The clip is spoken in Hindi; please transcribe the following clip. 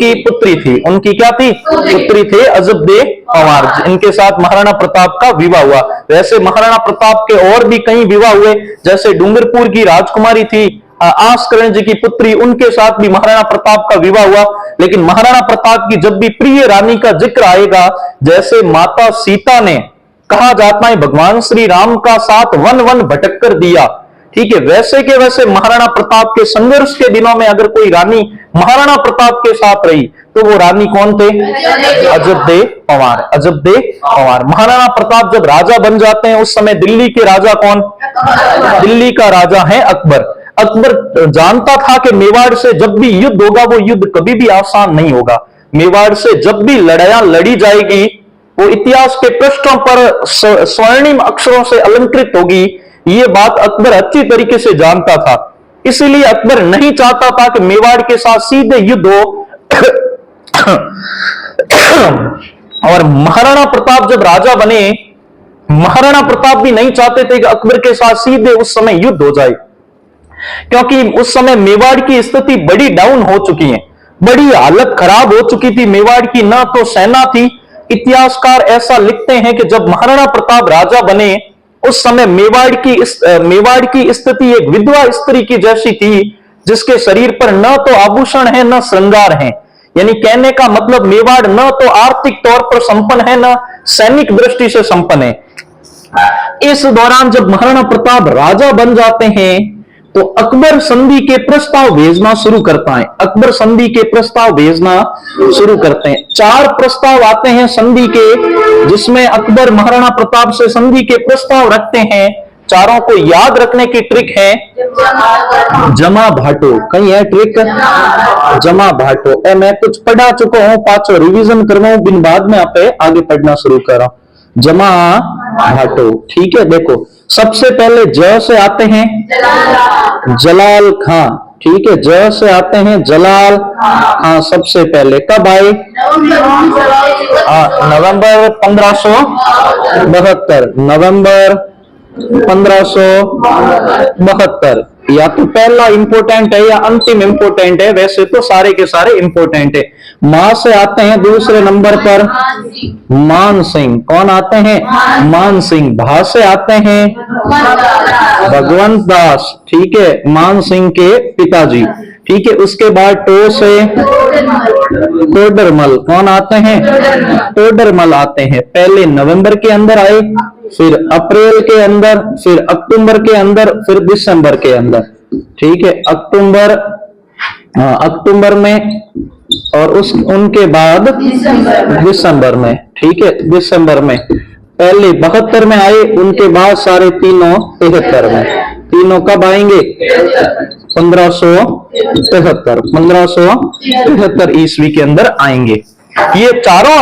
उनकी पुत्री थी। उनकी क्या थी? पुत्री थे अजबदे पंवार, इनके साथ महाराणा प्रताप का विवाह हुआ। वैसे महाराणा प्रताप के और भी कई विवाह हुए, जैसे डूंगरपुर की राजकुमारी थी आसकरण जी की पुत्री, उनके साथ भी महाराणा प्रताप का विवाह हुआ। लेकिन महाराणा प्रताप की जब भी प्रिय रानी का जिक्र आएगा, जैसे माता सीता ने कहा जाता है भगवान श्री राम का साथ वन वन भटक कर दिया, ठीक है, वैसे के वैसे महाराणा प्रताप के संघर्ष के दिनों में अगर कोई रानी महाराणा प्रताप के साथ रही तो वो रानी कौन थे? अजबदे पंवार। अजबदे पंवार। महाराणा प्रताप जब राजा बन जाते हैं उस समय दिल्ली के राजा कौन? दिल्ली का राजा है अकबर। अकबर जानता था कि मेवाड़ से जब भी युद्ध होगा वो युद्ध कभी भी आसान नहीं होगा। मेवाड़ से जब भी लड़ाइयां लड़ी जाएगी वो इतिहास के पृष्ठों पर स्वर्णिम अक्षरों से अलंकृत होगी। ये बात अकबर अच्छी तरीके से जानता था, इसलिए अकबर नहीं चाहता था कि मेवाड़ के साथ सीधे युद्ध हो। और महाराणा प्रताप जब राजा बने, महाराणा प्रताप भी नहीं चाहते थे कि अकबर के साथ सीधे उस समय युद्ध हो जाए, क्योंकि उस समय मेवाड़ की स्थिति बड़ी डाउन हो चुकी है, बड़ी हालत खराब हो चुकी थी मेवाड़ की, ना तो सेना थी। इतिहासकार ऐसा लिखते हैं कि जब महाराणा प्रताप राजा बने उस समय मेवाड़ की स्थिति एक विधवा स्त्री की जैसी थी, जिसके शरीर पर न तो आभूषण है न श्रृंगार है। यानी कहने का मतलब मेवाड़ न तो आर्थिक तौर पर संपन्न है न सैनिक दृष्टि से संपन्न है। इस दौरान जब महाराणा प्रताप राजा बन जाते हैं तो अकबर संधि के प्रस्ताव भेजना शुरू करता है। अकबर संधि के प्रस्ताव भेजना शुरू करते हैं। 4 प्रस्ताव आते हैं संधि के, जिसमें अकबर महाराणा प्रताप से संधि के प्रस्ताव रखते हैं। चारों को याद रखने की ट्रिक है जमा भाटो। कहीं है ट्रिक जमा भाटो। मैं कुछ पढ़ा चुका हूं, पांचों रिवीजन कर रहा हूं, बिन बाद में आप आगे पढ़ना शुरू करो। जमा भाटो, ठीक है। देखो सबसे पहले ज से आते हैं जलाल खां, ठीक है, ज से आते हैं जलाल खां सबसे पहले। कब आए? नवंबर 1572। नवंबर 1572। या तो पहला इंपोर्टेंट है या अंतिम इंपोर्टेंट है, वैसे तो सारे के सारे इंपोर्टेंट है। मां से आते हैं दूसरे नंबर पर मान सिंह। कौन आते हैं? मान सिंह। भा से आते हैं भगवंत दास, ठीक है, मान सिंह के पिताजी, ठीक है। उसके बाद टो से टोडरमल। कौन आते हैं? टोडरमल आते हैं। पहले नवंबर के अंदर आए, फिर अप्रैल के अंदर, फिर अक्टूबर के अंदर, फिर दिसंबर के अंदर, ठीक है। अक्टूबर में और उनके बाद दिसंबर में, ठीक है, दिसंबर में। पहले 72 में आए, उनके बाद सारे तीनों 73 में। तीनों कब आएंगे? 1573 ईस्वी के अंदर आएंगे। ये चारों